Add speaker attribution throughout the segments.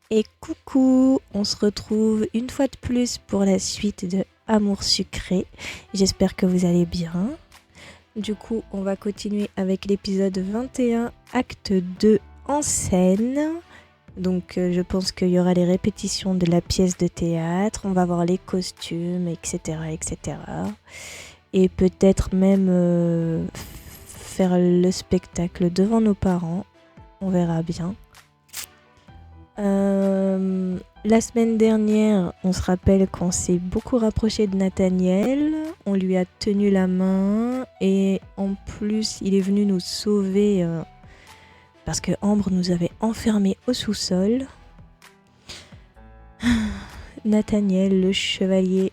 Speaker 1: Et coucou, on se retrouve une fois de plus pour la suite de Amour sucré. J'espère que vous allez bien. Du coup, on va continuer avec l'épisode 21, acte 2 en scène. Donc je pense qu'il y aura les répétitions de la pièce de théâtre, on va voir les costumes, etc. etc. Et peut-être même faire le spectacle devant nos parents, on verra bien. La semaine dernière, on se rappelle qu'on s'est beaucoup rapproché de Nathaniel, on lui a tenu la main et en plus il est venu nous sauver parce que Ambre nous avait enfermés au sous-sol. Nathaniel, le chevalier.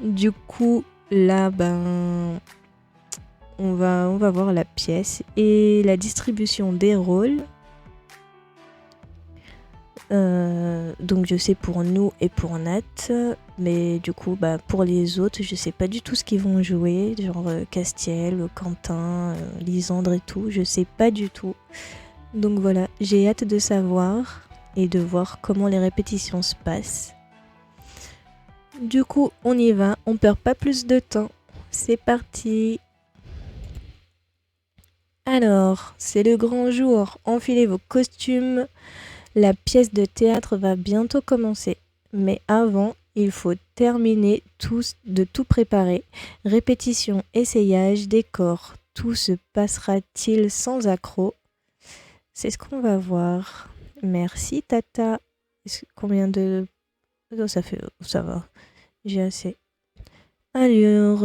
Speaker 1: Du coup, là, on va voir la pièce et la distribution des rôles. Donc je sais pour nous et pour Nat, mais du coup pour les autres je sais pas du tout ce qu'ils vont jouer, genre Castiel, Quentin, Lisandre et tout, je sais pas du tout. Donc voilà, j'ai hâte de savoir et de voir comment les répétitions se passent. Du coup on y va, on perd pas plus de temps, c'est parti. Alors, c'est le grand jour, enfilez vos costumes. La pièce de théâtre va bientôt commencer, mais avant, il faut terminer de tout préparer. Répétition, essayage, décor, tout se passera-t-il sans accroc? C'est ce qu'on va voir. Merci Tata. Combien de... Oh, ça va, j'ai assez. Alors...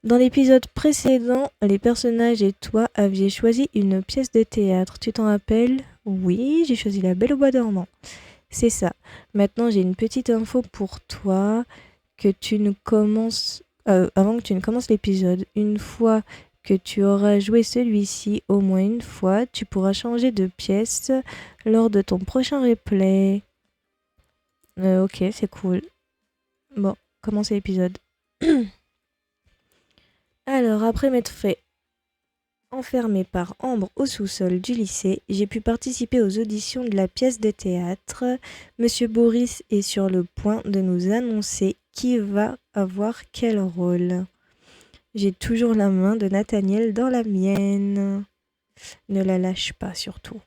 Speaker 1: Dans l'épisode précédent, les personnages et toi aviez choisi une pièce de théâtre. Tu t'en rappelles? Oui, j'ai choisi La Belle au bois dormant. C'est ça. Maintenant, j'ai une petite info pour toi que tu ne commences avant que tu ne commences l'épisode. Une fois que tu auras joué celui-ci au moins une fois, tu pourras changer de pièce lors de ton prochain replay. Ok, c'est cool. Bon, commencez l'épisode. Alors, après m'être fait enfermé par Ambre au sous-sol du lycée, j'ai pu participer aux auditions de la pièce de théâtre. Monsieur Boris est sur le point de nous annoncer qui va avoir quel rôle. J'ai toujours la main de Nathaniel dans la mienne. Ne la lâche pas surtout.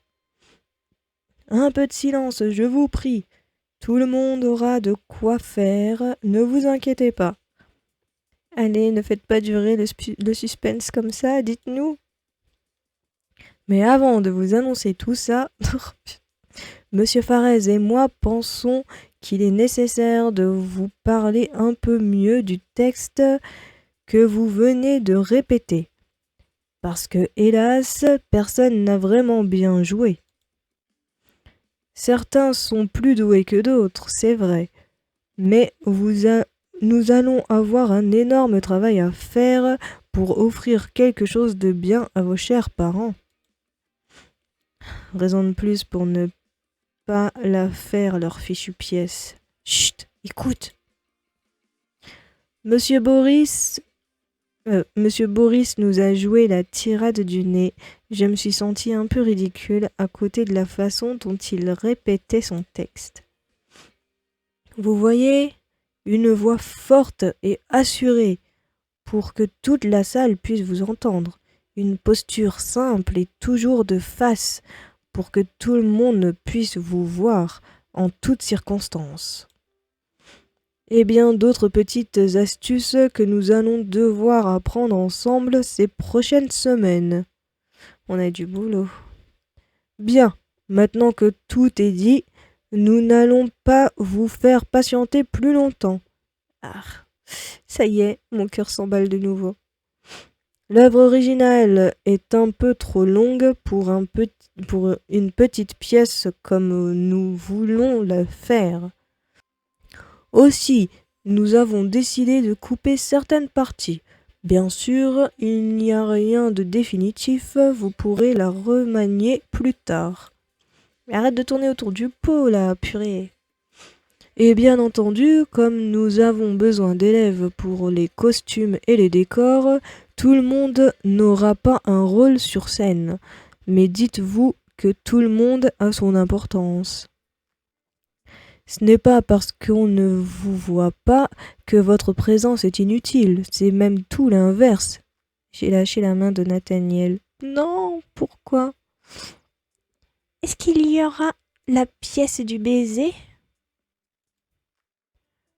Speaker 1: Un peu de silence, je vous prie. Tout le monde aura de quoi faire, ne vous inquiétez pas. Allez, ne faites pas durer le suspense comme ça, dites-nous. Mais avant de vous annoncer tout ça, Monsieur Farès et moi pensons qu'il est nécessaire de vous parler un peu mieux du texte que vous venez de répéter. Parce que, hélas, personne n'a vraiment bien joué. Certains sont plus doués que d'autres, c'est vrai. Mais nous allons avoir un énorme travail à faire pour offrir quelque chose de bien à vos chers parents. Raison de plus pour ne pas la faire leur fichue pièce. Chut, écoute. Monsieur Boris nous a joué la tirade du nez. Je me suis sentie un peu ridicule à côté de la façon dont il répétait son texte. Vous voyez, une voix forte et assurée pour que toute la salle puisse vous entendre. Une posture simple et toujours de face pour que tout le monde puisse vous voir en toutes circonstances. Et bien d'autres petites astuces que nous allons devoir apprendre ensemble ces prochaines semaines. On a du boulot. Bien, maintenant que tout est dit, nous n'allons pas vous faire patienter plus longtemps. Ah, ça y est, mon cœur s'emballe de nouveau. L'œuvre originale est un peu trop longue pour une petite pièce comme nous voulons la faire. Aussi, nous avons décidé de couper certaines parties. Bien sûr, il n'y a rien de définitif, vous pourrez la remanier plus tard. Mais arrête de tourner autour du pot, là, purée. Et bien entendu, comme nous avons besoin d'élèves pour les costumes et les décors, tout le monde n'aura pas un rôle sur scène. Mais dites-vous que tout le monde a son importance. Ce n'est pas parce qu'on ne vous voit pas que votre présence est inutile, c'est même tout l'inverse. J'ai lâché la main de Nathaniel. Non, pourquoi? Est-ce qu'il y aura la pièce du baiser?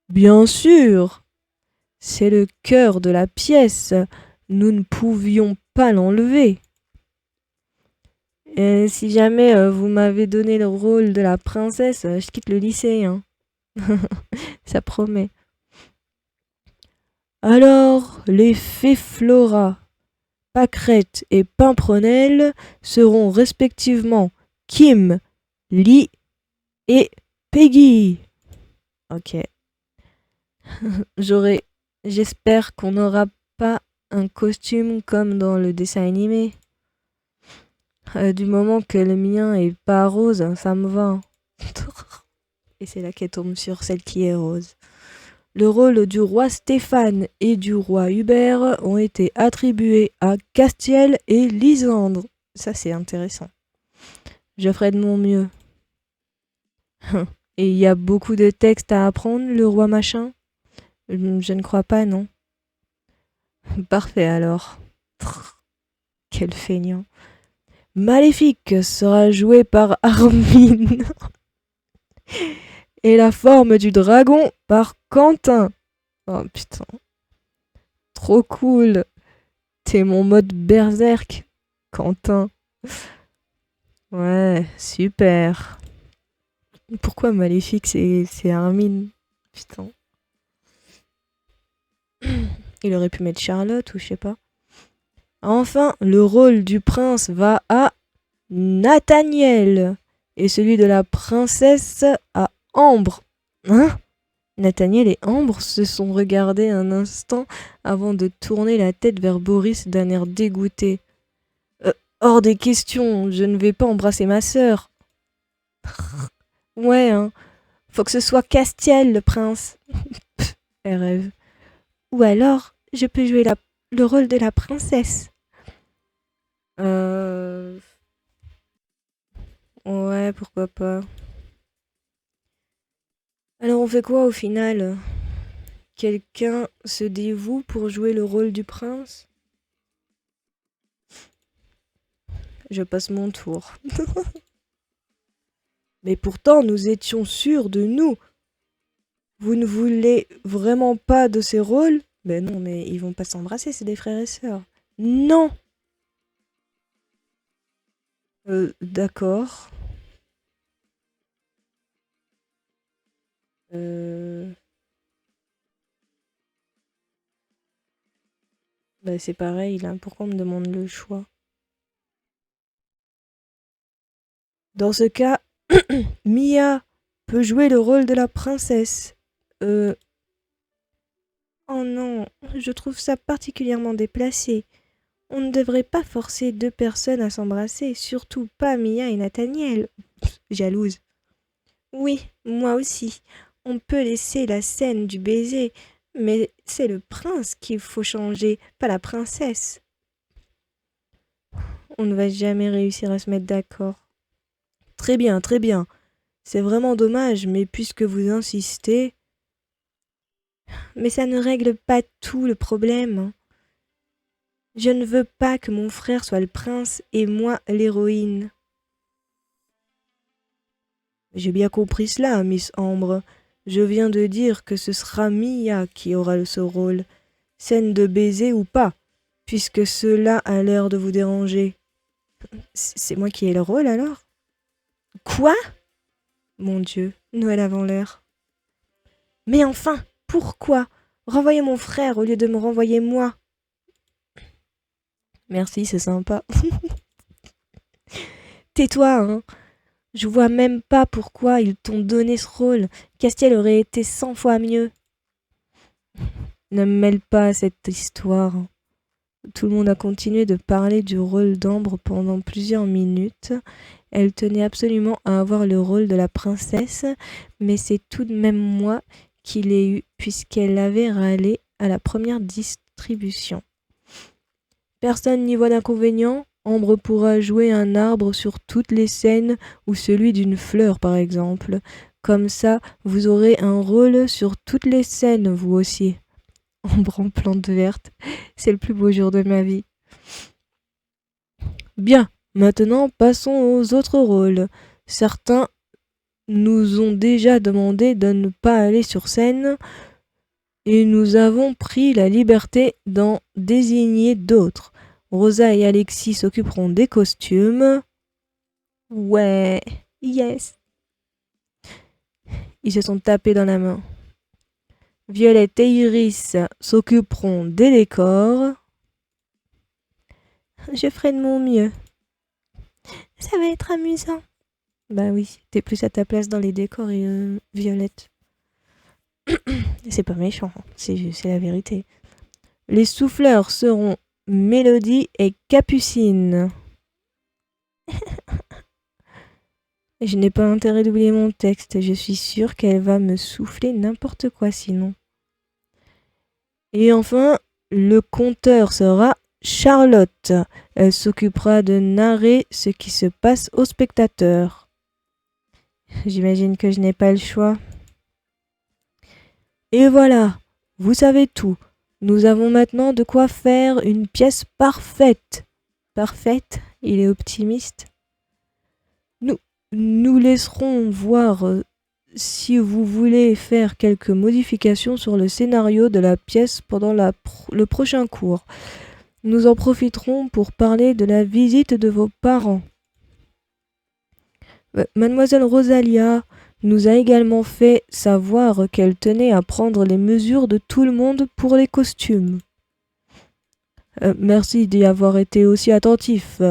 Speaker 1: Bien sûr, c'est le cœur de la pièce. Nous ne pouvions pas l'enlever. Si jamais vous m'avez donné le rôle de la princesse, je quitte le lycée, hein. Ça promet. Alors, les fées Flora, Pâquerette et Pimprenelle seront respectivement Kim, Lee et Peggy. Ok. J'espère qu'on n'aura pas un costume comme dans le dessin animé. Du moment que le mien est pas rose, ça me va. Et c'est là qu'elle tombe sur celle qui est rose. Le rôle du roi Stéphane et du roi Hubert ont été attribués à Castiel et Lysandre. Ça, c'est intéressant. Je ferai de mon mieux. Et il y a beaucoup de textes à apprendre, le roi machin? Je ne crois pas, non. Parfait alors. Quel feignant. Maléfique sera joué par Armin. Et la forme du dragon par Quentin. Oh putain. Trop cool. T'es mon mode berserk, Quentin. Ouais, super. Pourquoi Maléfique c'est Armin? Putain. Il aurait pu mettre Charlotte ou je sais pas. Enfin, le rôle du prince va à Nathaniel. Et celui de la princesse à Ambre. Hein? Nathaniel et Ambre se sont regardés un instant avant de tourner la tête vers Boris d'un air dégoûté. Hors des questions, je ne vais pas embrasser ma sœur. Ouais, hein. Faut que ce soit Castiel, le prince. Elle rêve. Ou alors, je peux jouer le rôle de la princesse. Ouais, pourquoi pas. Alors on fait quoi au final? Quelqu'un se dévoue pour jouer le rôle du prince? Je passe mon tour. Mais pourtant, nous étions sûrs de nous. Vous ne voulez vraiment pas de ces rôles? Ben non, mais ils vont pas s'embrasser, c'est des frères et sœurs. Non! D'accord. Bah c'est pareil là, pourquoi on me demande le choix? Dans ce cas, Mia peut jouer le rôle de la princesse. Oh non, je trouve ça particulièrement déplacé. On ne devrait pas forcer deux personnes à s'embrasser, surtout pas Mia et Nathaniel. Jalouse. Oui, moi aussi. On peut laisser la scène du baiser, mais c'est le prince qu'il faut changer, pas la princesse. On ne va jamais réussir à se mettre d'accord. Très bien, très bien. C'est vraiment dommage, mais puisque vous insistez... Mais ça ne règle pas tout le problème. Je ne veux pas que mon frère soit le prince et moi l'héroïne. J'ai bien compris cela, Miss Ambre. Je viens de dire que ce sera Mia qui aura ce rôle, scène de baiser ou pas, puisque cela a l'air de vous déranger. C'est moi qui ai le rôle alors? Quoi? Mon Dieu, Noël avant l'heure. Mais enfin, pourquoi? Renvoyez mon frère au lieu de me renvoyer moi. Merci, c'est sympa. Tais-toi, hein. Je vois même pas pourquoi ils t'ont donné ce rôle. Castiel aurait été 100 fois mieux. Ne me mêle pas à cette histoire. Tout le monde a continué de parler du rôle d'Ambre pendant plusieurs minutes. Elle tenait absolument à avoir le rôle de la princesse, mais c'est tout de même moi qui l'ai eu, puisqu'elle avait râlé à la première distribution. Personne n'y voit d'inconvénient? Ambre pourra jouer un arbre sur toutes les scènes ou celui d'une fleur, par exemple. Comme ça, vous aurez un rôle sur toutes les scènes, vous aussi. Ambre en plante verte, c'est le plus beau jour de ma vie. Bien, maintenant passons aux autres rôles. Certains nous ont déjà demandé de ne pas aller sur scène et nous avons pris la liberté d'en désigner d'autres. Rosa et Alexis s'occuperont des costumes. Ouais, yes. Ils se sont tapés dans la main. Violette et Iris s'occuperont des décors. Je ferai de mon mieux. Ça va être amusant. Bah oui, t'es plus à ta place dans les décors, Violette. C'est pas méchant, c'est la vérité. Les souffleurs seront Mélodie et Capucine. Je n'ai pas intérêt d'oublier mon texte, je suis sûre qu'elle va me souffler n'importe quoi sinon. Et enfin, le conteur sera Charlotte. Elle s'occupera de narrer ce qui se passe aux spectateurs. J'imagine que je n'ai pas le choix. Et voilà, vous savez tout. Nous avons maintenant de quoi faire une pièce parfaite. Parfaite, il est optimiste. Nous laisserons voir si vous voulez faire quelques modifications sur le scénario de la pièce pendant le prochain cours. Nous en profiterons pour parler de la visite de vos parents. Mademoiselle Rosalia nous a également fait savoir qu'elle tenait à prendre les mesures de tout le monde pour les costumes. Merci d'y avoir été aussi attentif.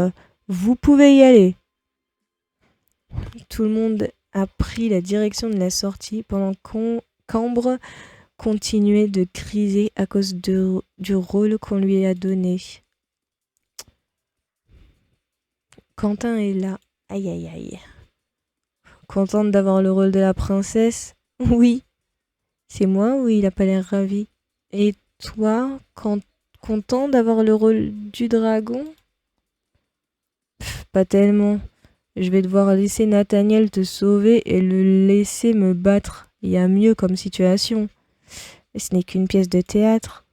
Speaker 1: Vous pouvez y aller. Tout le monde a pris la direction de la sortie pendant qu'Ambre continuait de criser à cause du rôle qu'on lui a donné. Quentin est là. Aïe aïe aïe. Contente d'avoir le rôle de la princesse? Oui. C'est moi ou il a pas l'air ravi? Et toi, content d'avoir le rôle du dragon? Pas tellement. Je vais devoir laisser Nathaniel te sauver et le laisser me battre. Il y a mieux comme situation. Et ce n'est qu'une pièce de théâtre.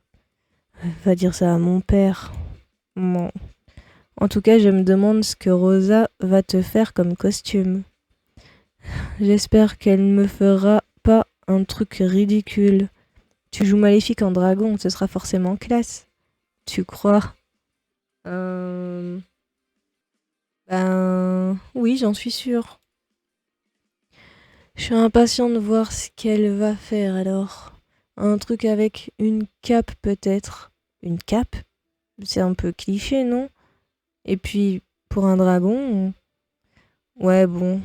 Speaker 1: Va dire ça à mon père. Bon. En tout cas, je me demande ce que Rosa va te faire comme costume. J'espère qu'elle ne me fera pas un truc ridicule. Tu joues Maléfique en dragon, ce sera forcément classe. Tu crois? Ben oui, j'en suis sûre. Je suis impatient de voir ce qu'elle va faire alors. Un truc avec une cape peut-être. Une cape? C'est un peu cliché, non? Et puis, pour un dragon... Ouais, bon,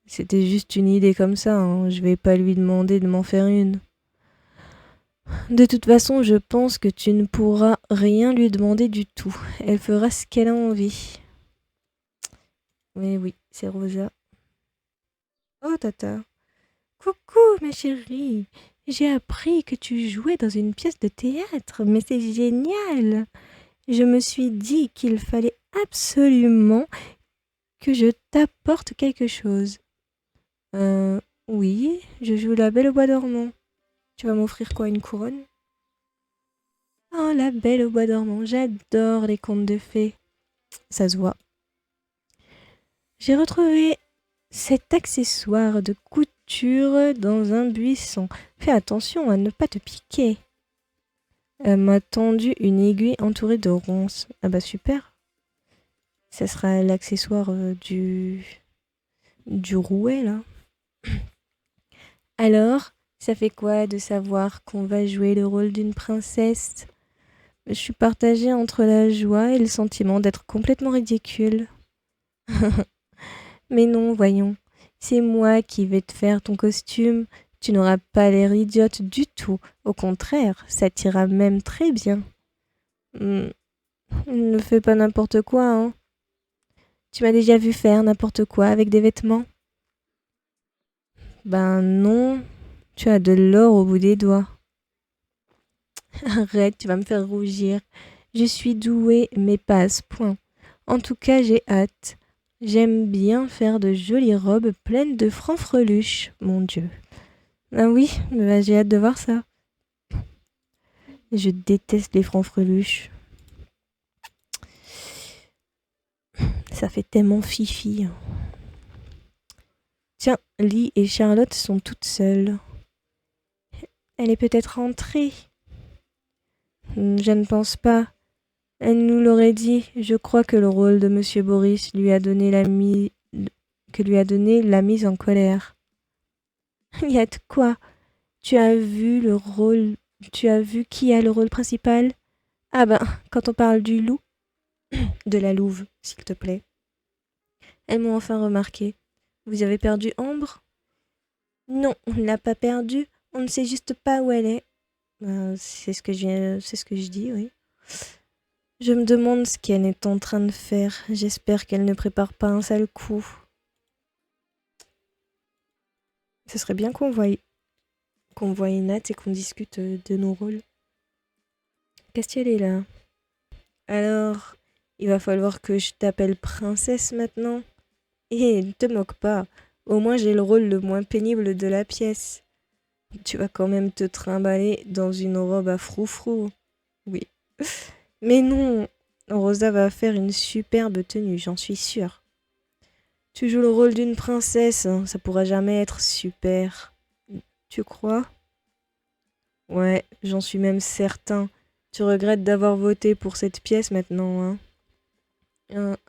Speaker 1: c'était juste une idée comme ça, hein. Je vais pas lui demander de m'en faire une. De toute façon, je pense que tu ne pourras rien lui demander du tout. Elle fera ce qu'elle a envie. Mais oui, c'est Rosa. Oh, Tata. Coucou, ma chérie. J'ai appris que tu jouais dans une pièce de théâtre, mais c'est génial. Je me suis dit qu'il fallait absolument que je t'apporte quelque chose. Oui, je joue la Belle au bois dormant. Tu vas m'offrir quoi, une couronne? Oh, la Belle au bois dormant, j'adore les contes de fées. Ça se voit. J'ai retrouvé cet accessoire de couture dans un buisson. Fais attention à ne pas te piquer. Elle m'a tendu une aiguille entourée de ronces. Ah bah super. Ça sera l'accessoire du rouet là. Alors, ça fait quoi de savoir qu'on va jouer le rôle d'une princesse? Je suis partagée entre la joie et le sentiment d'être complètement ridicule. Mais non, voyons. C'est moi qui vais te faire ton costume. Tu n'auras pas l'air idiote du tout. Au contraire, ça t'ira même très bien. Ne fais pas n'importe quoi, hein. Tu m'as déjà vu faire n'importe quoi avec des vêtements? Ben non, tu as de l'or au bout des doigts. Arrête, tu vas me faire rougir. Je suis douée, mais pas à ce point. En tout cas, j'ai hâte. J'aime bien faire de jolies robes pleines de francs-freluches, mon Dieu. Ah oui, bah, j'ai hâte de voir ça. Je déteste les francs-freluches. Ça fait tellement fifi. Tiens, Lee et Charlotte sont toutes seules. Elle est peut-être rentrée. Je ne pense pas. Elle nous l'aurait dit. Je crois que le rôle de Monsieur Boris lui a donné la mise en colère. Il y a de quoi? Tu as vu le rôle... Tu as vu qui a le rôle principal? Ah ben, quand on parle du loup, de la louve, s'il te plaît. Elles m'ont enfin remarqué. Vous avez perdu Ambre? Non, on ne l'a pas perdue. On ne sait juste pas où elle est. C'est ce que je dis, oui. Je me demande ce qu'elle est en train de faire. J'espère qu'elle ne prépare pas un sale coup. Ce serait bien qu'on voie Nat et qu'on discute de nos rôles. Castiel est là. Alors, il va falloir que je t'appelle princesse maintenant. Et ne te moque pas. Au moins j'ai le rôle le moins pénible de la pièce. Tu vas quand même te trimballer dans une robe à froufrou. Oui. Mais non, Rosa va faire une superbe tenue, j'en suis sûre. Tu joues le rôle d'une princesse, hein, ça pourra jamais être super. Tu crois? Ouais, j'en suis même certain. Tu regrettes d'avoir voté pour cette pièce maintenant, hein?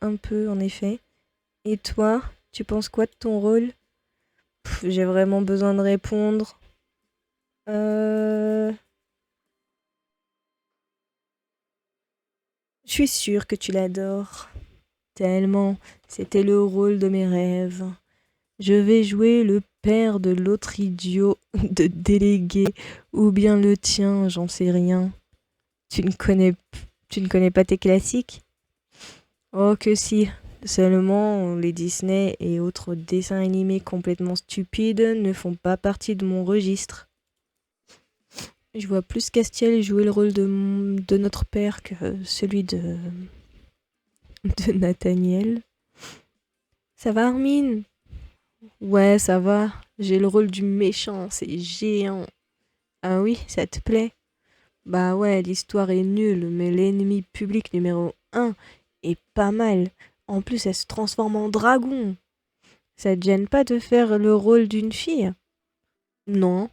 Speaker 1: Un peu, en effet. Et toi, tu penses quoi de ton rôle? J'ai vraiment besoin de répondre. Je suis sûre que tu l'adores. Tellement, c'était le rôle de mes rêves. Je vais jouer le père de l'autre idiot de délégué, ou bien le tien, j'en sais rien. Tu ne connais pas tes classiques? Oh que si, seulement les Disney et autres dessins animés complètement stupides ne font pas partie de mon registre. Je vois plus Castiel jouer le rôle de notre père que celui de Nathaniel. Ça va, Armin? Ouais, ça va. J'ai le rôle du méchant, c'est géant. Ah oui, ça te plaît? Bah ouais, l'histoire est nulle, mais l'ennemi public numéro 1 est pas mal. En plus, elle se transforme en dragon. Ça te gêne pas de faire le rôle d'une fille? Non,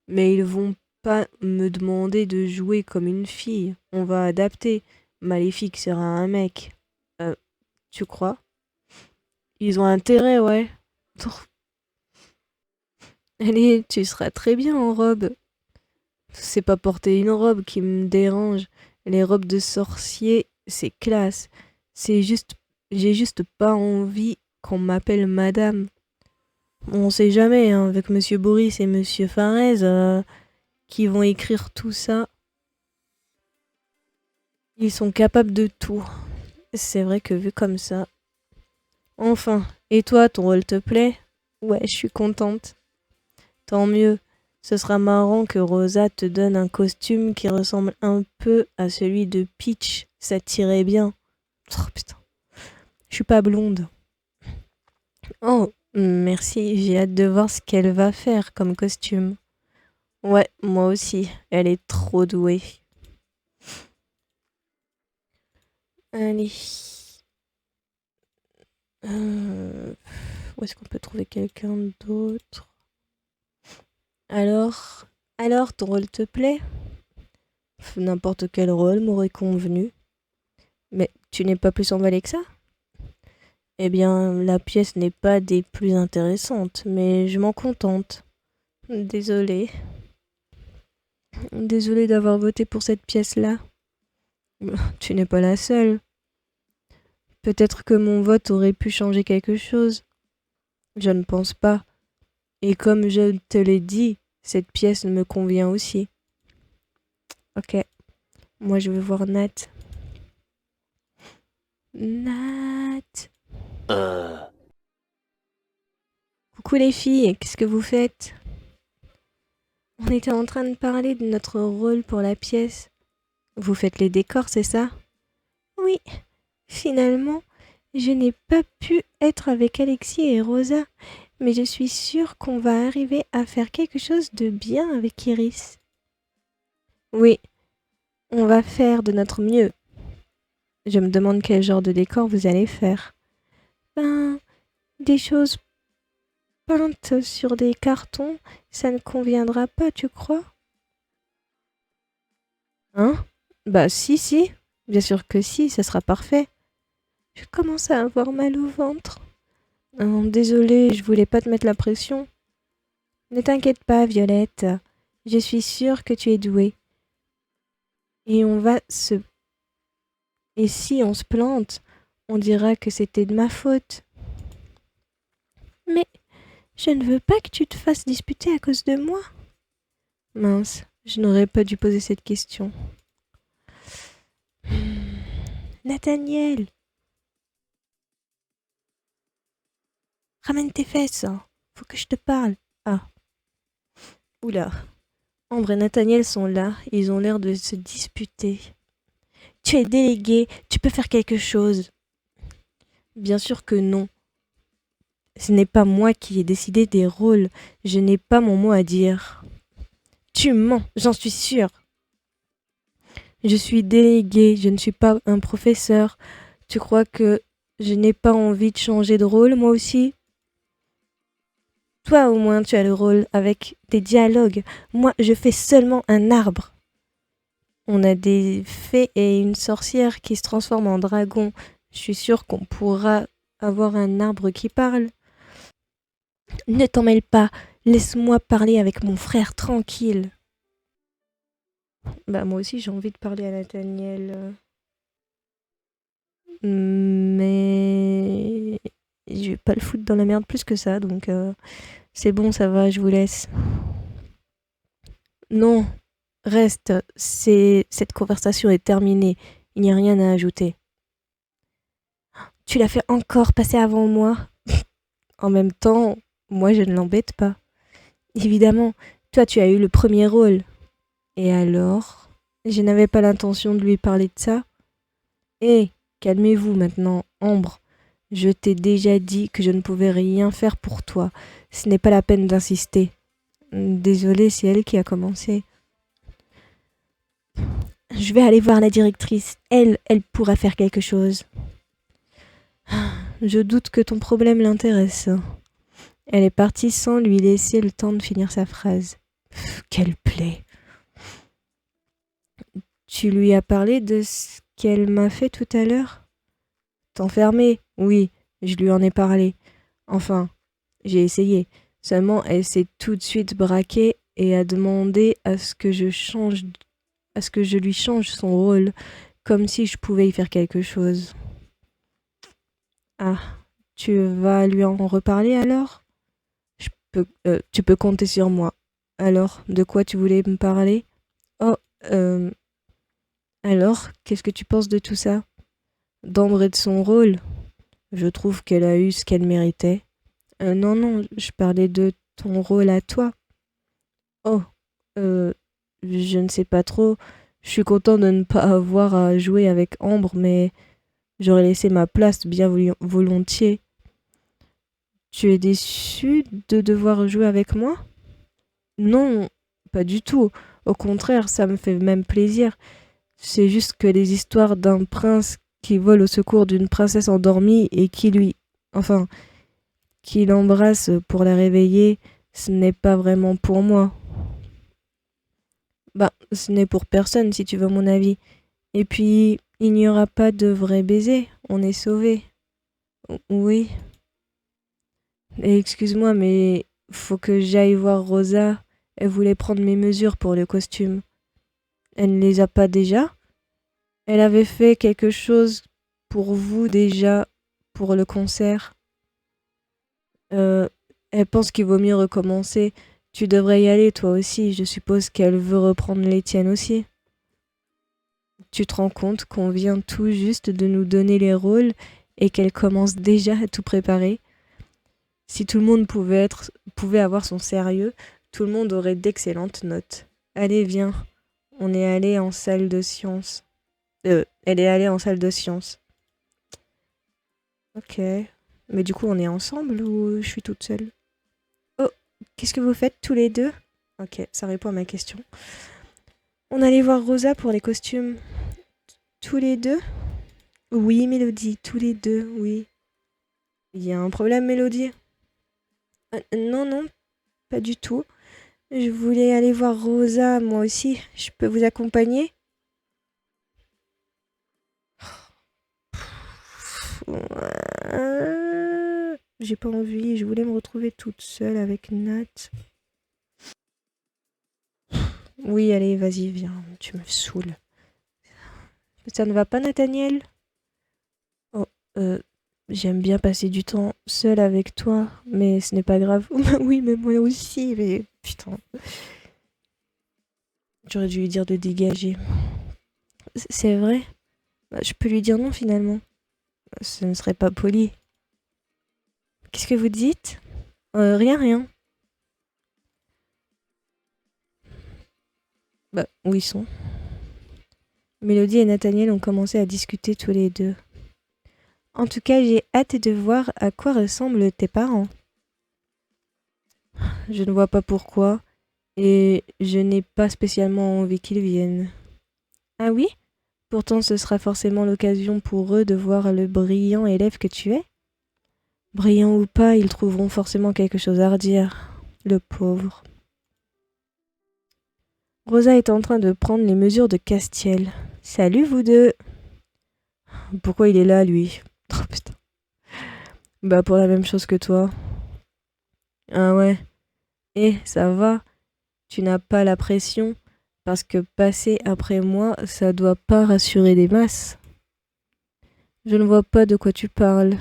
Speaker 1: mais ils vont pas me demander de jouer comme une fille. On va adapter. Maléfique sera un mec. Euh, Tu crois? Ils ont intérêt, ouais. Allez, tu seras très bien en robe. C'est pas porter une robe qui me dérange. Les robes de sorcier, c'est classe. J'ai juste pas envie qu'on m'appelle madame. On sait jamais, hein, avec Monsieur Boris et Monsieur Farez, qui vont écrire tout ça. Ils sont capables de tout. C'est vrai que vu comme ça. Enfin, et toi, ton rôle te plaît? Ouais, je suis contente. Tant mieux. Ce sera marrant que Rosa te donne un costume qui ressemble un peu à celui de Peach. Ça t'irait bien. Oh putain. Je suis pas blonde. Oh, merci. J'ai hâte de voir ce qu'elle va faire comme costume. Ouais, moi aussi. Elle est trop douée. Allez. Où est-ce qu'on peut trouver quelqu'un d'autre? Alors, ton rôle te plaît? N'importe quel rôle m'aurait convenu. Mais tu n'es pas plus emballé que ça? Eh bien, la pièce n'est pas des plus intéressantes, mais je m'en contente. Désolée. Désolée d'avoir voté pour cette pièce-là. Tu n'es pas la seule. Peut-être que mon vote aurait pu changer quelque chose. Je ne pense pas. Et comme je te l'ai dit, cette pièce me convient aussi. Ok. Moi, je veux voir Nat. Nat. Coucou les filles, qu'est-ce que vous faites? On était en train de parler de notre rôle pour la pièce. Vous faites les décors, c'est ça? Oui. Finalement, Je n'ai pas pu être avec Alexis et Rosa, mais je suis sûre qu'on va arriver à faire quelque chose de bien avec Iris. Oui, on va faire de notre mieux. Je me demande quel genre de décor vous allez faire. Ben, des choses peintes sur des cartons, ça ne conviendra pas, tu crois? Hein? Bah si, bien sûr que si, ça sera parfait. Je commence à avoir mal au ventre. Désolée, je voulais pas te mettre la pression. Ne t'inquiète pas, Violette. Je suis sûre que tu es douée. Et on va se... Et si on se plante, on dira que c'était de ma faute. Mais je ne veux pas que tu te fasses disputer à cause de moi. Mince, je n'aurais pas dû poser cette question. Nathaniel, ramène tes fesses. Faut que je te parle. Ah, oula. Ambre et Nathaniel sont là, ils ont l'air de se disputer. Tu es délégué, tu peux faire quelque chose. Bien sûr que non. Ce n'est pas moi qui ai décidé des rôles, je n'ai pas mon mot à dire. Tu mens, j'en suis sûre. Je suis délégué, je ne suis pas un professeur. Tu crois que je n'ai pas envie de changer de rôle, moi aussi? Toi au moins tu as le rôle avec des dialogues. Moi je fais seulement un arbre. On a des fées et une sorcière qui se transforment en dragon. Je suis sûre qu'on pourra avoir un arbre qui parle. Ne t'en mêle pas, laisse-moi parler avec mon frère tranquille. Bah moi aussi j'ai envie de parler à Nathaniel. Mais je vais pas le foutre dans la merde plus que ça, donc c'est bon, ça va, je vous laisse. Non, reste, cette conversation est terminée, il n'y a rien à ajouter. Tu l'as fait encore passer avant moi. En même temps, moi je ne l'embête pas. Évidemment, toi tu as eu le premier rôle. Et alors? Je n'avais pas l'intention de lui parler de ça. Hé, calmez-vous maintenant, Ambre. Je t'ai déjà dit que je ne pouvais rien faire pour toi. Ce n'est pas la peine d'insister. Désolée, c'est elle qui a commencé. Je vais aller voir la directrice. Elle pourra faire quelque chose. Je doute que ton problème l'intéresse. Elle est partie sans lui laisser le temps de finir sa phrase. Quelle plaie. Tu lui as parlé de ce qu'elle m'a fait tout à l'heure? T'enfermer? Oui, je lui en ai parlé. Enfin, j'ai essayé. Seulement, elle s'est tout de suite braquée et a demandé à ce que je lui change son rôle, comme si je pouvais y faire quelque chose. Ah, tu vas lui en reparler alors? Tu peux compter sur moi. Alors, de quoi tu voulais me parler? Oh, euh, alors, qu'est-ce que tu penses de tout ça? D'Ambre et de son rôle? Je trouve qu'elle a eu ce qu'elle méritait. Non, je parlais de ton rôle à toi. Oh, euh, je ne sais pas trop. Je suis content de ne pas avoir à jouer avec Ambre, mais j'aurais laissé ma place bien volontiers. Tu es déçu de devoir jouer avec moi? Non, pas du tout. Au contraire, ça me fait même plaisir. C'est juste que les histoires d'un prince qui vole au secours d'une princesse endormie et enfin, qui l'embrasse pour la réveiller, ce n'est pas vraiment pour moi. Bah, ce n'est pour personne si tu veux mon avis. Et puis, il n'y aura pas de vrai baiser, on est sauvés. Oui. Et excuse-moi, mais faut que j'aille voir Rosa. Elle voulait prendre mes mesures pour le costume. Elle ne les a pas déjà? Elle avait fait quelque chose pour vous déjà pour le concert. Euh, Elle pense qu'il vaut mieux recommencer. Tu devrais y aller toi aussi. Je suppose qu'elle veut reprendre les tiennes aussi. Tu te rends compte qu'on vient tout juste de nous donner les rôles et qu'elle commence déjà à tout préparer? Si tout le monde pouvait avoir son sérieux, tout le monde aurait d'excellentes notes. Allez, viens. On est allé en salle de sciences. Elle est allée en salle de sciences. Ok. Mais du coup, on est ensemble ou je suis toute seule? Oh, qu'est-ce que vous faites tous les deux? Ok, ça répond à ma question. On allait voir Rosa pour les costumes. Tous les deux? Oui, Mélodie, tous les deux, oui. Il y a un problème, Mélodie? Non, non, pas du tout. Je voulais aller voir Rosa, moi aussi. Je peux vous accompagner? J'ai pas envie, je voulais me retrouver toute seule avec Nat. Oui, allez, vas-y, viens, tu me saoules. Ça ne va pas, Nathaniel? Oh, euh, j'aime bien passer du temps seul avec toi, mais ce n'est pas grave. Oui, mais moi aussi, mais putain. J'aurais dû lui dire de dégager. C'est vrai? Bah, je peux lui dire non finalement. Ce ne serait pas poli. Qu'est-ce que vous dites? Rien, rien. Bah, où ils sont? Mélodie et Nathaniel ont commencé à discuter tous les deux. En tout cas, j'ai hâte de voir à quoi ressemblent tes parents. Je ne vois pas pourquoi, et je n'ai pas spécialement envie qu'ils viennent. Ah oui? Pourtant, ce sera forcément l'occasion pour eux de voir le brillant élève que tu es. Brillant ou pas, ils trouveront forcément quelque chose à redire. Le pauvre. Rosa est en train de prendre les mesures de Castiel. Salut vous deux! Pourquoi il est là, lui? Oh putain. Bah pour la même chose que toi. Ah ouais. Eh, ça va. Tu n'as pas la pression. Parce que passer après moi, ça doit pas rassurer des masses. Je ne vois pas de quoi tu parles.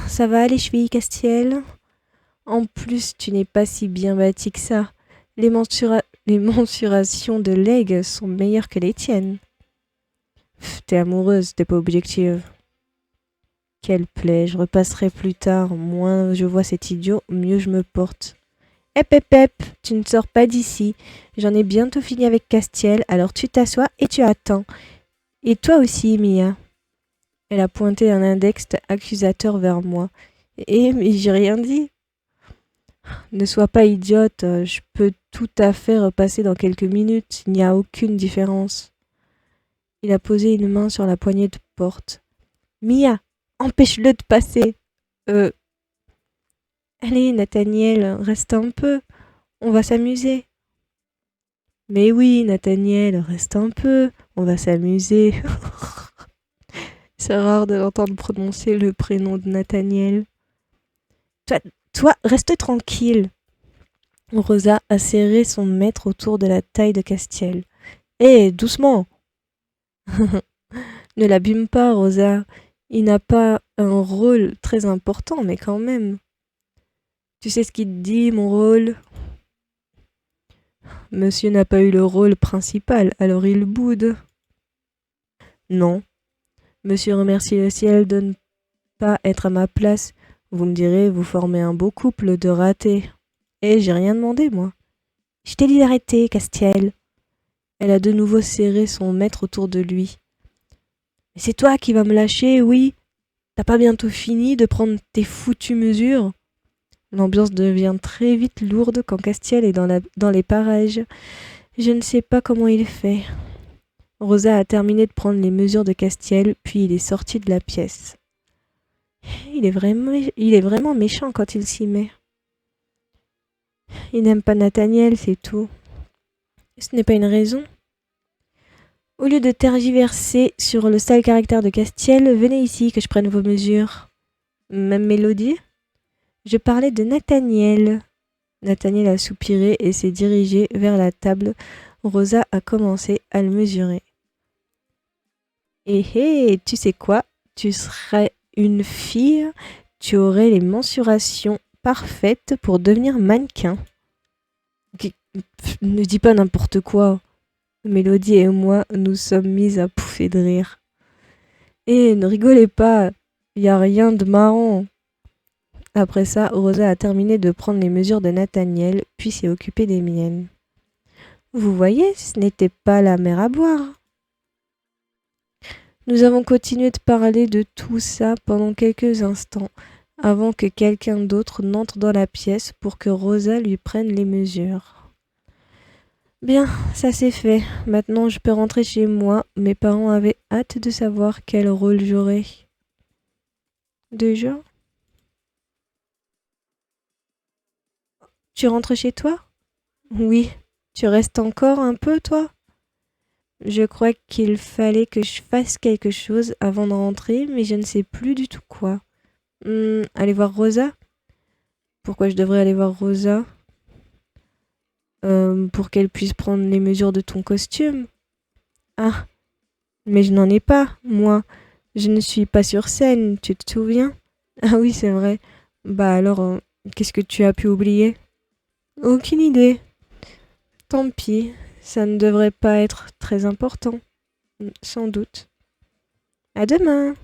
Speaker 1: Ça va les chevilles, Castiel? En plus, tu n'es pas si bien bâti que ça. Les mensurations de legs sont meilleures que les tiennes. T'es amoureuse, t'es pas objective. Quelle plaie, je repasserai plus tard. Moins je vois cet idiot, mieux je me porte. Hep hep hep, tu ne sors pas d'ici. J'en ai bientôt fini avec Castiel, alors tu t'assois et tu attends. Et toi aussi, Mia. Elle a pointé un index accusateur vers moi. Mais j'ai rien dit. Ne sois pas idiote, je peux tout à fait repasser dans quelques minutes, il n'y a aucune différence. Il a posé une main sur la poignée de porte. Mia, empêche-le de passer. Euh. Allez, Nathaniel, reste un peu. On va s'amuser. Mais oui, Nathaniel, reste un peu. On va s'amuser. C'est rare de l'entendre prononcer le prénom de Nathaniel. Toi, reste tranquille. Rosa a serré son maître autour de la taille de Castiel. Hé, doucement! Ne l'abîme pas, Rosa. Il n'a pas un rôle très important, mais quand même. Tu sais ce qu'il te dit, mon rôle? Monsieur n'a pas eu le rôle principal, alors il boude. Non. Monsieur remercie le ciel de ne pas être à ma place. Vous me direz, vous formez un beau couple de ratés. Eh, j'ai rien demandé, moi. Je t'ai dit d'arrêter, Castiel. Elle a de nouveau serré son maître autour de lui. Mais c'est toi qui vas me lâcher, oui? T'as pas bientôt fini de prendre tes foutues mesures? L'ambiance devient très vite lourde quand Castiel est dans les parages. Je ne sais pas comment il fait. Rosa a terminé de prendre les mesures de Castiel, puis il est sorti de la pièce. Il est vraiment méchant quand il s'y met. Il n'aime pas Nathaniel, c'est tout. Ce n'est pas une raison. Au lieu de tergiverser sur le sale caractère de Castiel, venez ici que je prenne vos mesures. Même Mélodie? Je parlais de Nathaniel. Nathaniel a soupiré et s'est dirigé vers la table. Rosa a commencé à le mesurer. Hé, tu sais quoi? Tu serais une fille, tu aurais les mensurations parfaites pour devenir mannequin. Ne dis pas n'importe quoi. Mélodie et moi nous sommes mises à pouffer de rire. Ne rigolez pas, y a rien de marrant. Après ça, Rosa a terminé de prendre les mesures de Nathaniel, puis s'est occupée des miennes. Vous voyez, ce n'était pas la mer à boire. Nous avons continué de parler de tout ça pendant quelques instants, avant que quelqu'un d'autre n'entre dans la pièce pour que Rosa lui prenne les mesures. Bien, ça c'est fait. Maintenant je peux rentrer chez moi. Mes parents avaient hâte de savoir quel rôle j'aurais. Déjà? Tu rentres chez toi? Oui. Tu restes encore un peu, toi? Je crois qu'il fallait que je fasse quelque chose avant de rentrer, mais je ne sais plus du tout quoi. Aller voir Rosa? Pourquoi je devrais aller voir Rosa? Pour qu'elle puisse prendre les mesures de ton costume. Ah, mais je n'en ai pas, moi. Je ne suis pas sur scène, tu te souviens? Ah oui, c'est vrai. Bah alors, qu'est-ce que tu as pu oublier? Aucune idée. Tant pis, ça ne devrait pas être très important. Sans doute. À demain!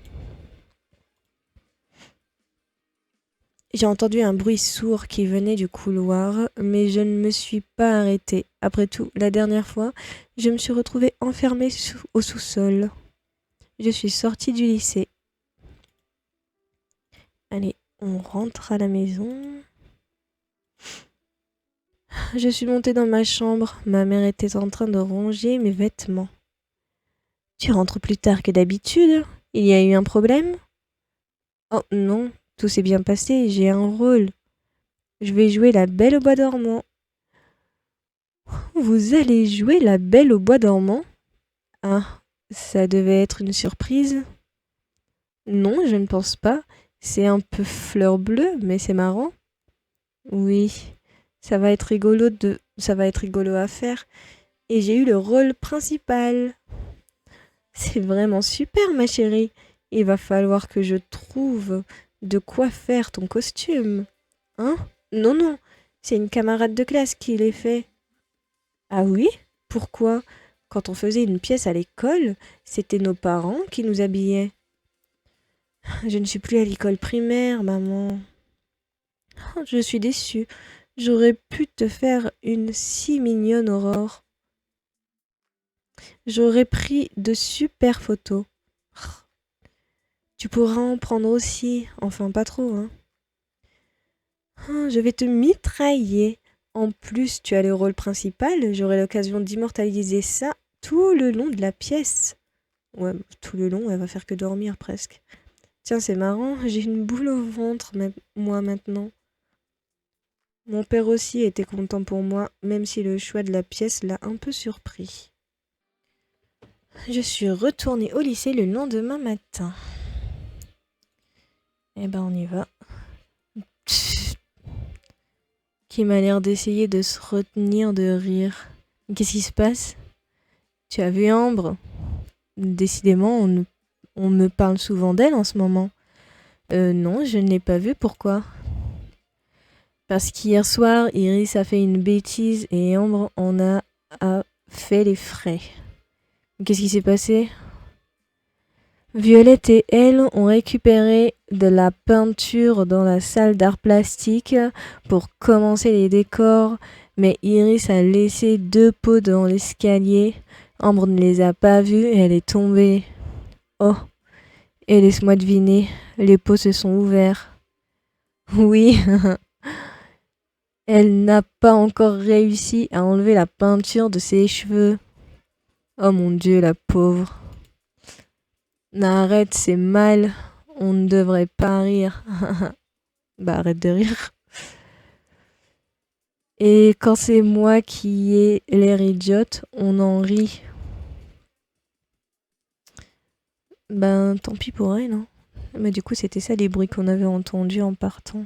Speaker 1: J'ai entendu un bruit sourd qui venait du couloir, mais je ne me suis pas arrêtée. Après tout, la dernière fois, je me suis retrouvée enfermée au sous-sol. Je suis sortie du lycée. Allez, on rentre à la maison. Je suis montée dans ma chambre. Ma mère était en train de ranger mes vêtements. Tu rentres plus tard que d'habitude? Il y a eu un problème? Oh non, tout s'est bien passé, j'ai un rôle. Je vais jouer la Belle au bois dormant. Vous allez jouer la Belle au bois dormant? Ah, ça devait être une surprise. Non, je ne pense pas. C'est un peu fleur bleue, mais c'est marrant. Oui, ça va être rigolo à faire. Et j'ai eu le rôle principal. C'est vraiment super, ma chérie. Il va falloir que je trouve de quoi faire ton costume. Hein? Non, non, c'est une camarade de classe qui l'ait fait. Ah oui? Pourquoi? Quand on faisait une pièce à l'école, c'était nos parents qui nous habillaient. Je ne suis plus à l'école primaire, maman. Oh, je suis déçue. J'aurais pu te faire une si mignonne aurore. J'aurais pris de super photos. Tu pourras en prendre aussi. Enfin, pas trop, hein. Je vais te mitrailler. En plus, tu as le rôle principal. J'aurai l'occasion d'immortaliser ça tout le long de la pièce. Ouais, tout le long, elle va faire que dormir presque. Tiens, c'est marrant, j'ai une boule au ventre, moi maintenant. Mon père aussi était content pour moi, même si le choix de la pièce l'a un peu surpris. Je suis retournée au lycée le lendemain matin. Eh ben, on y va. Qui m'a l'air d'essayer de se retenir de rire. Qu'est-ce qui se passe? Tu as vu Ambre? Décidément, on me parle souvent d'elle en ce moment. Non, je ne l'ai pas vue, pourquoi? Parce qu'hier soir, Iris a fait une bêtise et Ambre a fait les frais. Qu'est-ce qui s'est passé? Violette et elle ont récupéré de la peinture dans la salle d'art plastique pour commencer les décors, mais Iris a laissé 2 pots dans l'escalier. Ambre ne les a pas vus et elle est tombée. Oh, et laisse-moi deviner, les pots se sont ouverts. Oui, elle n'a pas encore réussi à enlever la peinture de ses cheveux. Oh mon Dieu, la pauvre. Arrête, c'est mal. On ne devrait pas rire. Bah arrête de rire. Et quand c'est moi qui ai l'air idiote, on en rit. Ben tant pis pour elle, hein. Mais du coup, c'était ça les bruits qu'on avait entendus en partant.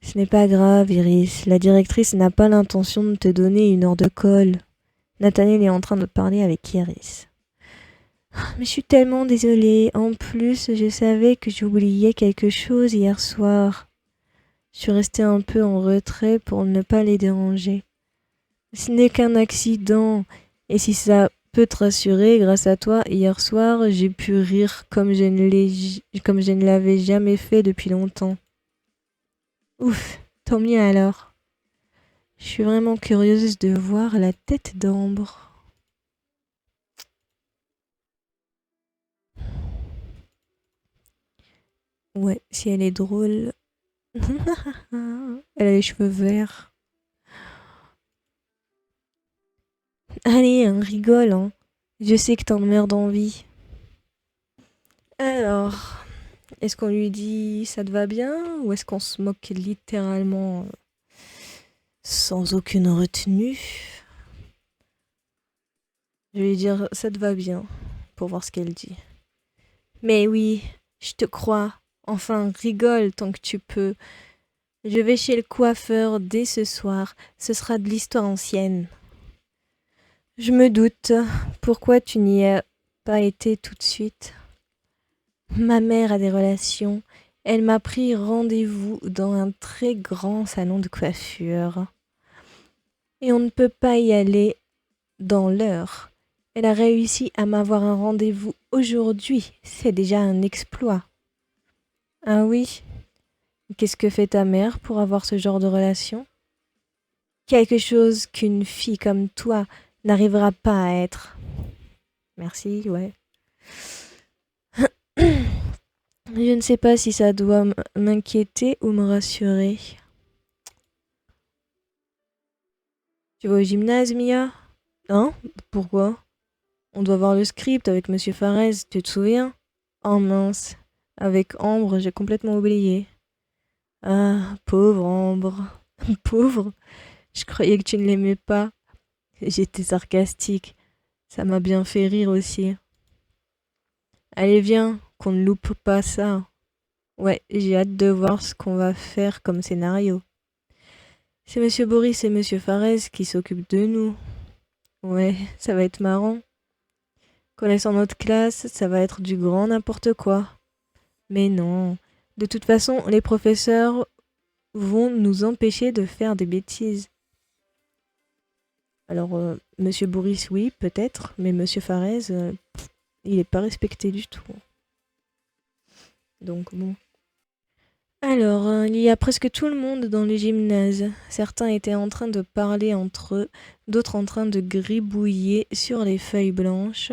Speaker 1: Ce n'est pas grave, Iris. La directrice n'a pas l'intention de te donner une heure de colle. Nathaniel est en train de parler avec Iris. Mais je suis tellement désolée. En plus, je savais que j'oubliais quelque chose hier soir. Je suis restée un peu en retrait pour ne pas les déranger. Ce n'est qu'un accident. Et si ça peut te rassurer, grâce à toi, hier soir, j'ai pu rire comme je ne l'avais jamais fait depuis longtemps. Ouf, tant mieux alors. Je suis vraiment curieuse de voir la tête d'Ambre. Ouais, si elle est drôle. Elle a les cheveux verts. Allez, on rigole, hein. Je sais que t'en meurs d'envie. Alors, est-ce qu'on lui dit ça te va bien ou est-ce qu'on se moque littéralement sans aucune retenue? Je vais lui dire ça te va bien pour voir ce qu'elle dit. Mais oui, je te crois. Enfin, rigole tant que tu peux. Je vais chez le coiffeur dès ce soir. Ce sera de l'histoire ancienne. Je me doute. Pourquoi tu n'y as pas été tout de suite? Ma mère a des relations. Elle m'a pris rendez-vous dans un très grand salon de coiffure. Et on ne peut pas y aller dans l'heure. Elle a réussi à m'avoir un rendez-vous aujourd'hui. C'est déjà un exploit. Ah oui? Qu'est-ce que fait ta mère pour avoir ce genre de relation? Quelque chose qu'une fille comme toi n'arrivera pas à être. Merci, ouais. Je ne sais pas si ça doit m'inquiéter ou me rassurer. Tu vas au gymnase, Mia? Hein? Pourquoi? On doit voir le script avec Monsieur Farez, tu te souviens? Oh mince, avec Ambre, j'ai complètement oublié. Ah, pauvre Ambre. Pauvre? Je croyais que tu ne l'aimais pas. J'étais sarcastique. Ça m'a bien fait rire aussi. Allez, viens, qu'on ne loupe pas ça. Ouais, j'ai hâte de voir ce qu'on va faire comme scénario. C'est Monsieur Boris et Monsieur Farez qui s'occupent de nous. Ouais, ça va être marrant. Connaissant notre classe, ça va être du grand n'importe quoi. Mais non. De toute façon, les professeurs vont nous empêcher de faire des bêtises. Alors, Monsieur Boris, oui, peut-être, mais Monsieur Farez, il n'est pas respecté du tout. Donc bon. Alors, il y a presque tout le monde dans le gymnase. Certains étaient en train de parler entre eux, d'autres en train de gribouiller sur les feuilles blanches.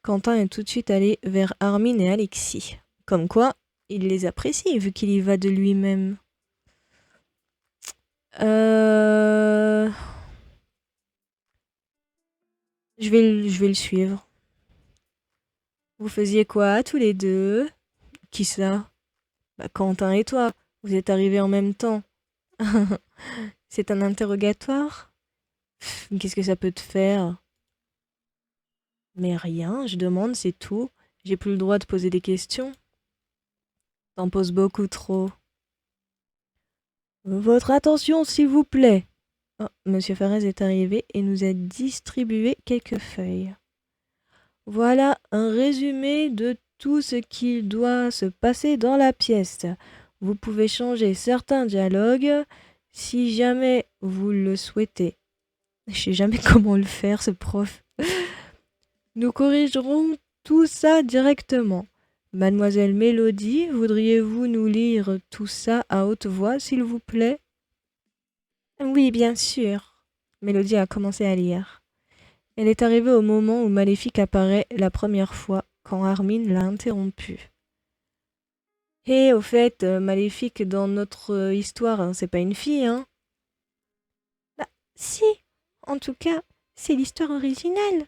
Speaker 1: Quentin est tout de suite allé vers Armin et Alexis. Comme quoi, il les apprécie vu qu'il y va de lui-même. Euh... je vais le suivre. Vous faisiez quoi tous les deux? Qui ça? Bah, Quentin et toi. Vous êtes arrivés en même temps. C'est un interrogatoire? Qu'est-ce que ça peut te faire? Mais rien, je demande, c'est tout. J'ai plus le droit de poser des questions. T'en poses beaucoup trop. Votre attention, s'il vous plaît. Oh, Monsieur Farès est arrivé et nous a distribué quelques feuilles. Voilà un résumé de tout ce qu'il doit se passer dans la pièce. Vous pouvez changer certains dialogues si jamais vous le souhaitez. Je sais jamais comment le faire, ce prof. Nous corrigerons tout ça directement. Mademoiselle Mélodie, voudriez-vous nous lire tout ça à haute voix, s'il vous plaît? Oui, bien sûr. Mélodie a commencé à lire. Elle est arrivée au moment où Maléfique apparaît la première fois, quand Armin l'a interrompue. Et au fait, Maléfique, dans notre histoire, hein, c'est pas une fille, hein? Bah, si. En tout cas, c'est l'histoire originale.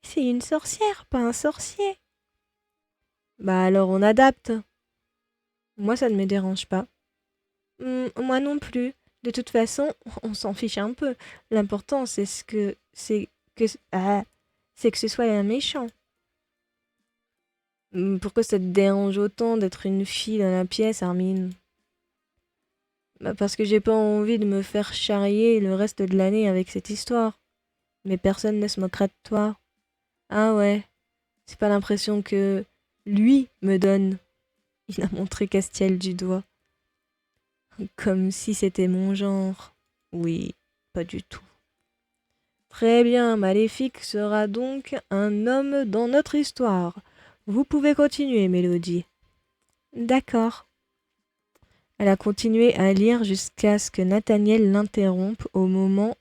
Speaker 1: C'est une sorcière, pas un sorcier. Bah alors on adapte. Moi, ça ne me dérange pas. Moi non plus. De toute façon, on s'en fiche un peu. L'important, c'est que ce soit un méchant. Pourquoi ça te dérange autant d'être une fille dans la pièce, Armin? Bah parce que j'ai pas envie de me faire charrier le reste de l'année avec cette histoire. Mais personne ne se moquera de toi. Ah ouais, c'est pas l'impression que lui me donne. Il a montré Castiel du doigt. Comme si c'était mon genre. Oui, pas du tout. Très bien, Maléfique sera donc un homme dans notre histoire. Vous pouvez continuer, Mélodie. D'accord. Elle a continué à lire jusqu'à ce que Nathaniel l'interrompe au moment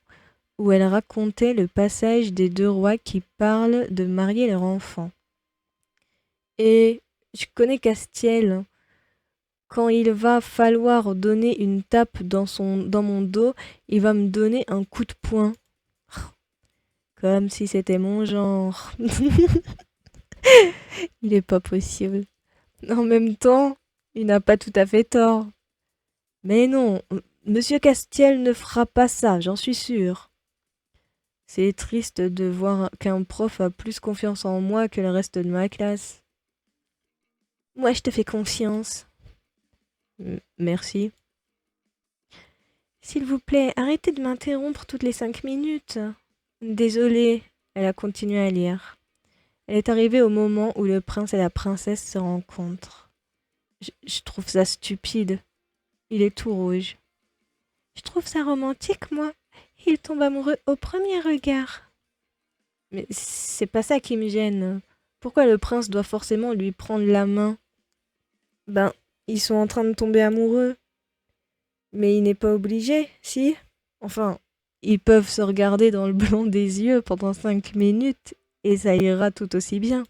Speaker 1: où elle racontait le passage des deux rois qui parlent de marier leur enfant. Et je connais Castiel. quand il va falloir donner une tape dans mon dos, il va me donner un coup de poing. Comme si c'était mon genre. Il est pas possible. En même temps, il n'a pas tout à fait tort. Mais non, Monsieur Castiel ne fera pas ça, j'en suis sûr. C'est triste de voir qu'un prof a plus confiance en moi que le reste de ma classe. Moi, je te fais confiance. Merci. S'il vous plaît, arrêtez de m'interrompre toutes les 5 minutes. Désolée, elle a continué à lire. Elle est arrivée au moment où le prince et la princesse se rencontrent. Je trouve ça stupide. Il est tout rouge. Je trouve ça romantique, moi. Il tombe amoureux au premier regard. Mais c'est pas ça qui me gêne. Pourquoi le prince doit forcément lui prendre la main? Ben, ils sont en train de tomber amoureux. Mais il n'est pas obligé, si? Enfin, ils peuvent se regarder dans le blanc des yeux pendant 5 minutes et ça ira tout aussi bien.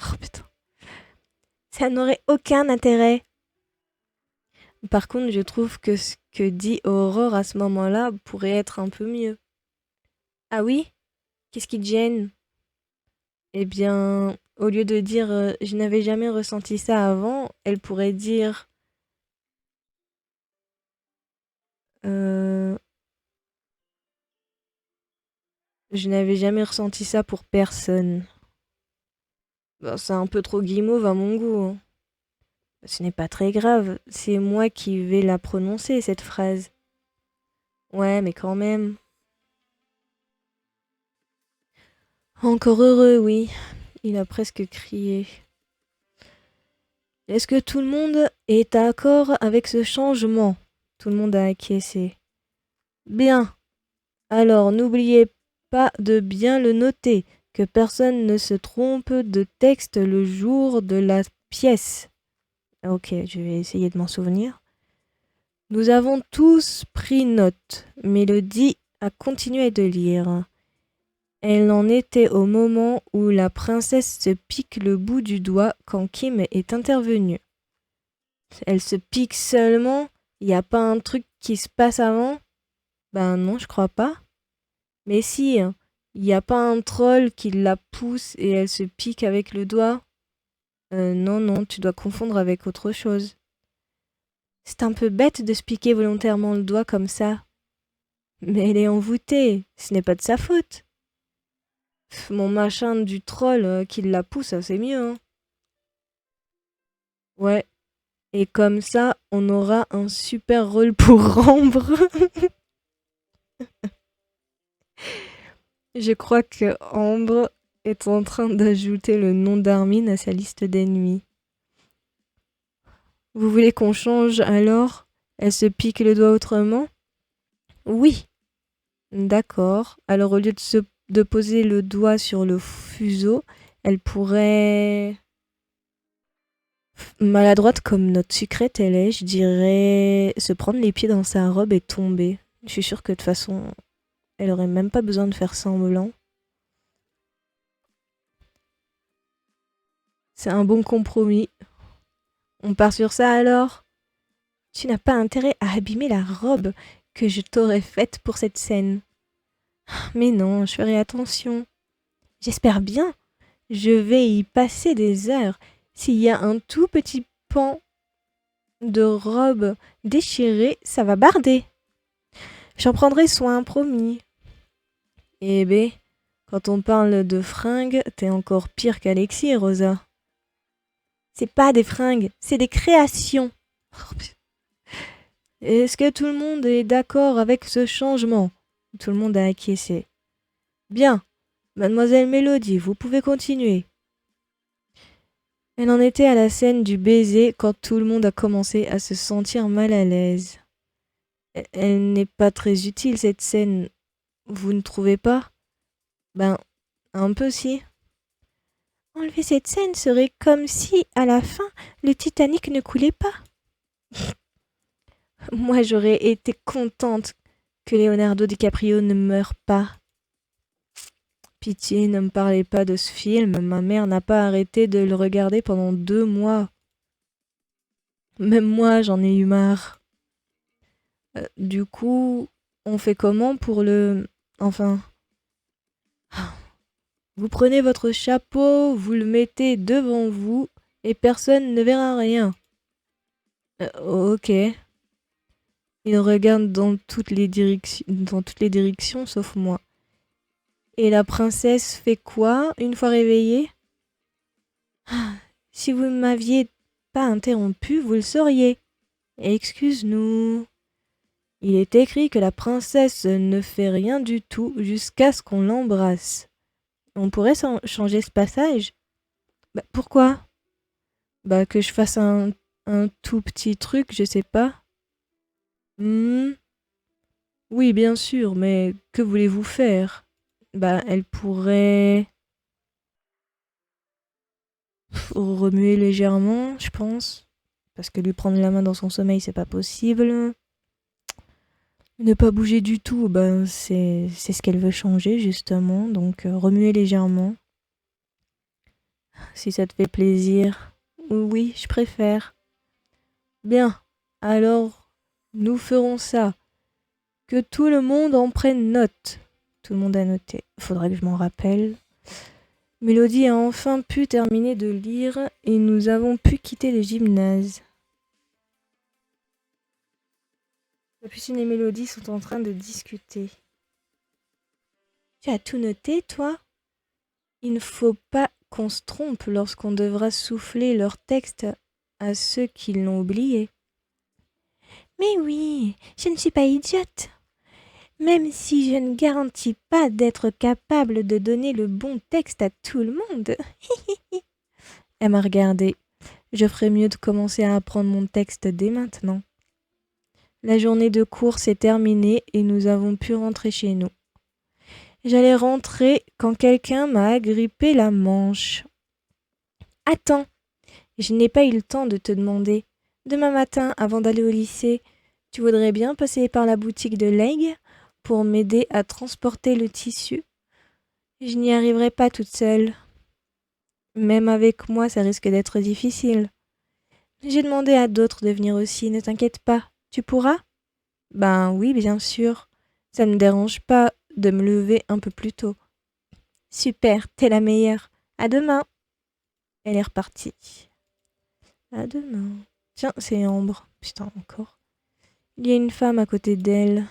Speaker 1: Oh putain. Ça n'aurait aucun intérêt. Par contre, je trouve que ce que dit Aurore à ce moment-là pourrait être un peu mieux. Ah oui? Qu'est-ce qui te gêne? Eh bien, au lieu de dire je n'avais jamais ressenti ça avant, elle pourrait dire euh, je n'avais jamais ressenti ça pour personne. Ben, c'est un peu trop guimauve à mon goût, hein. Ce n'est pas très grave, c'est moi qui vais la prononcer, cette phrase. Ouais, mais quand même. Encore heureux, oui. Il a presque crié. Est-ce que tout le monde est d'accord avec ce changement? Tout le monde a acquiescé. Bien. Alors, n'oubliez pas de bien le noter, que personne ne se trompe de texte le jour de la pièce. Ok, je vais essayer de m'en souvenir. Nous avons tous pris note. Mélodie a continué de lire. Elle en était au moment où la princesse se pique le bout du doigt quand Kim est intervenue. Elle se pique seulement? Y a pas un truc qui se passe avant? Ben non, je crois pas. Mais si, y a pas un troll qui la pousse et elle se pique avec le doigt? Non, non, tu dois confondre avec autre chose. C'est un peu bête de se piquer volontairement le doigt comme ça. Mais elle est envoûtée, ce n'est pas de sa faute. Mon machin du troll qui la pousse, c'est mieux, hein. Ouais. Et comme ça, on aura un super rôle pour Ambre. Je crois que Ambre est en train d'ajouter le nom d'Armin à sa liste d'ennemis. Vous voulez qu'on change alors? Elle se pique le doigt autrement? Oui. D'accord. Alors au lieu de poser le doigt sur le fuseau, elle pourrait... Maladroite comme notre sucrète elle est, je dirais se prendre les pieds dans sa robe et tomber. Je suis sûre que de toute façon, elle aurait même pas besoin de faire semblant. C'est un bon compromis. On part sur ça alors? Tu n'as pas intérêt à abîmer la robe que je t'aurais faite pour cette scène. Mais non, je ferai attention. J'espère bien. Je vais y passer des heures. S'il y a un tout petit pan de robe déchirée, ça va barder. J'en prendrai soin, promis. Eh bé, quand on parle de fringues, t'es encore pire qu'Alexis, Rosa. C'est pas des fringues, c'est des créations. Est-ce que tout le monde est d'accord avec ce changement? Tout le monde a acquiescé. Bien, mademoiselle Mélodie, vous pouvez continuer. Elle en était à la scène du baiser quand tout le monde a commencé à se sentir mal à l'aise. Elle n'est pas très utile cette scène, vous ne trouvez pas? Ben, un peu si. Enlever cette scène serait comme si, à la fin, le Titanic ne coulait pas. Moi, j'aurais été contente que Leonardo DiCaprio ne meure pas. Pitié, ne me parlez pas de ce film. Ma mère n'a pas arrêté de le regarder pendant 2 mois. Même moi, j'en ai eu marre. Du coup, on fait comment pour le... Enfin, vous prenez votre chapeau, vous le mettez devant vous, et personne ne verra rien. Ok. Il regarde dans toutes les directions, sauf moi. Et la princesse fait quoi une fois réveillée? Si vous ne m'aviez pas interrompu, vous le sauriez. Excuse-nous. Il est écrit que la princesse ne fait rien du tout jusqu'à ce qu'on l'embrasse. On pourrait changer ce passage? Bah, pourquoi? Bah, que je fasse un tout petit truc, je sais pas. Hmm. Oui, bien sûr, mais que voulez-vous faire? Bah, elle pourrait remuer légèrement, je pense. Parce que lui prendre la main dans son sommeil, c'est pas possible. Ne pas bouger du tout, ben c'est ce qu'elle veut changer, justement. Donc, remuer légèrement. Si ça te fait plaisir. Oui, je préfère. Bien. Alors, nous ferons ça. Que tout le monde en prenne note. Tout le monde a noté. Faudrait que je m'en rappelle. Mélodie a enfin pu terminer de lire et nous avons pu quitter le gymnase. Capucine et Mélodie sont en train de discuter. Tu as tout noté, toi? Il ne faut pas qu'on se trompe lorsqu'on devra souffler leur texte à ceux qui l'ont oublié. Mais oui, je ne suis pas idiote. Même si je ne garantis pas d'être capable de donner le bon texte à tout le monde. Elle m'a regardé. Je ferais mieux de commencer à apprendre mon texte dès maintenant. La journée de cours s'est terminée et nous avons pu rentrer chez nous. J'allais rentrer quand quelqu'un m'a agrippé la manche. Attends, je n'ai pas eu le temps de te demander. Demain matin, avant d'aller au lycée, tu voudrais bien passer par la boutique de Leg pour m'aider à transporter le tissu? Je n'y arriverai pas toute seule. Même avec moi, ça risque d'être difficile. J'ai demandé à d'autres de venir aussi, ne t'inquiète pas. Tu pourras? Ben oui, bien sûr. Ça ne me dérange pas de me lever un peu plus tôt. Super, t'es la meilleure. À demain. Elle est repartie. À demain. Tiens, c'est Ambre. Putain, encore. Il y a une femme à côté d'elle.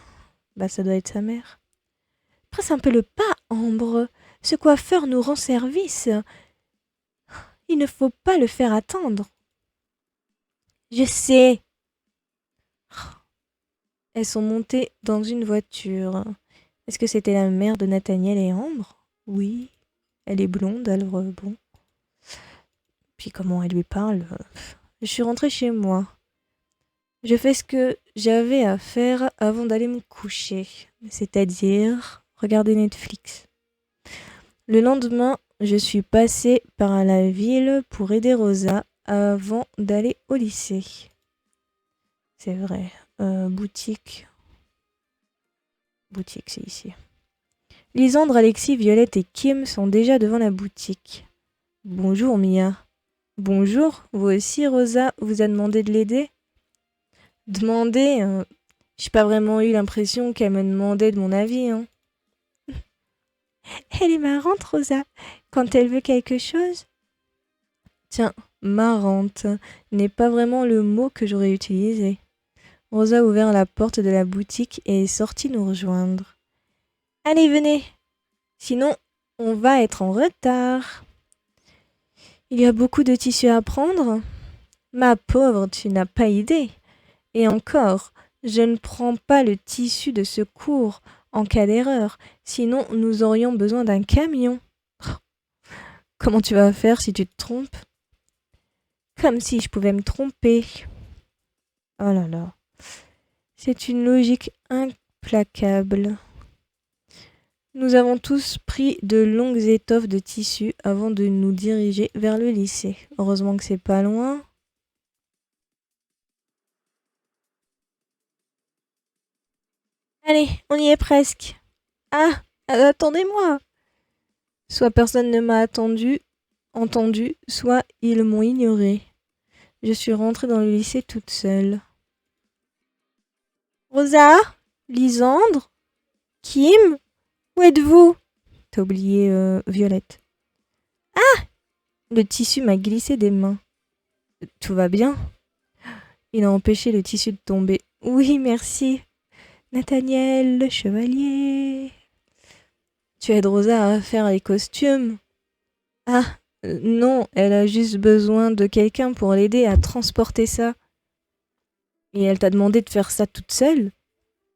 Speaker 1: Bah, ça doit être sa mère. Presse un peu le pas, Ambre. Ce coiffeur nous rend service. Il ne faut pas le faire attendre. Je sais. Elles sont montées dans une voiture. Est-ce que c'était la mère de Nathaniel et Ambre? Oui. Elle est blonde, alors bon. Puis comment elle lui parle? Je suis rentrée chez moi. Je fais ce que j'avais à faire avant d'aller me coucher, c'est-à-dire regarder Netflix. Le lendemain, je suis passée par la ville pour aider Rosa avant d'aller au lycée. C'est vrai. Boutique. Boutique, c'est ici. Lisandre, Alexis, Violette et Kim sont déjà devant la boutique. Bonjour, Mia. Bonjour, vous aussi, Rosa vous a demandé de l'aider? Demander, j'ai pas vraiment eu l'impression qu'elle me demandait de mon avis, hein. Elle est marrante, Rosa, quand elle veut quelque chose. Tiens, marrante n'est pas vraiment le mot que j'aurais utilisé. Rosa a ouvert la porte de la boutique et est sortie nous rejoindre. Allez, venez, sinon on va être en retard. Il y a beaucoup de tissus à prendre? Ma pauvre, tu n'as pas idée. Et encore, je ne prends pas le tissu de secours en cas d'erreur, sinon nous aurions besoin d'un camion. Comment tu vas faire si tu te trompes? Comme si je pouvais me tromper. Oh là là. C'est une logique implacable. Nous avons tous pris de longues étoffes de tissu avant de nous diriger vers le lycée. Heureusement que c'est pas loin. Allez, on y est presque. Ah, attendez-moi. Soit personne ne m'a entendu, soit ils m'ont ignoré. Je suis rentrée dans le lycée toute seule. Rosa? Lisandre? Kim? Où êtes-vous? T'as oublié Violette. Le tissu m'a glissé des mains. Tout va bien? Il a empêché le tissu de tomber. Oui, merci. Nathaniel, le chevalier. Tu aides Rosa à faire les costumes? Ah, non, elle a juste besoin de quelqu'un pour l'aider à transporter ça. Et elle t'a demandé de faire ça toute seule?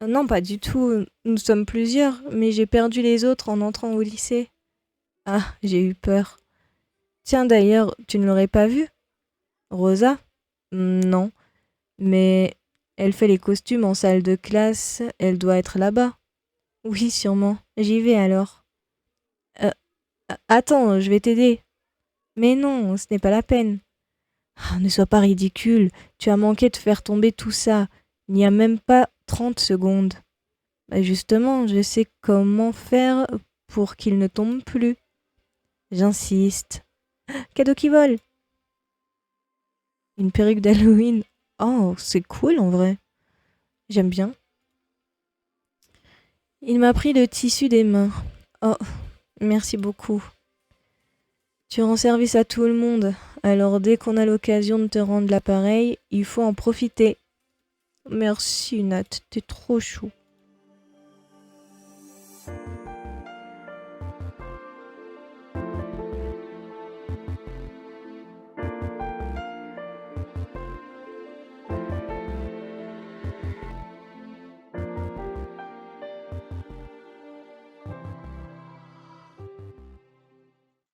Speaker 1: Non, pas du tout. Nous sommes plusieurs, mais j'ai perdu les autres en entrant au lycée. Ah, j'ai eu peur. Tiens, d'ailleurs, tu ne l'aurais pas vue? Rosa? Non, mais elle fait les costumes en salle de classe, elle doit être là-bas. Oui, sûrement. J'y vais alors. Euh, attends, je vais t'aider. Mais non, ce n'est pas la peine. Ah, ne sois pas ridicule, tu as manqué de faire tomber tout ça. Il n'y a même pas 30 secondes. Bah justement, je sais comment faire pour qu'il ne tombe plus. J'insiste. Cadeau qui vole. Une perruque d'Halloween. Oh, c'est cool en vrai. J'aime bien. Il m'a pris le tissu des mains. Oh, merci beaucoup. Tu rends service à tout le monde. Alors dès qu'on a l'occasion de te rendre l'appareil, il faut en profiter. Merci Nat, t'es trop chou.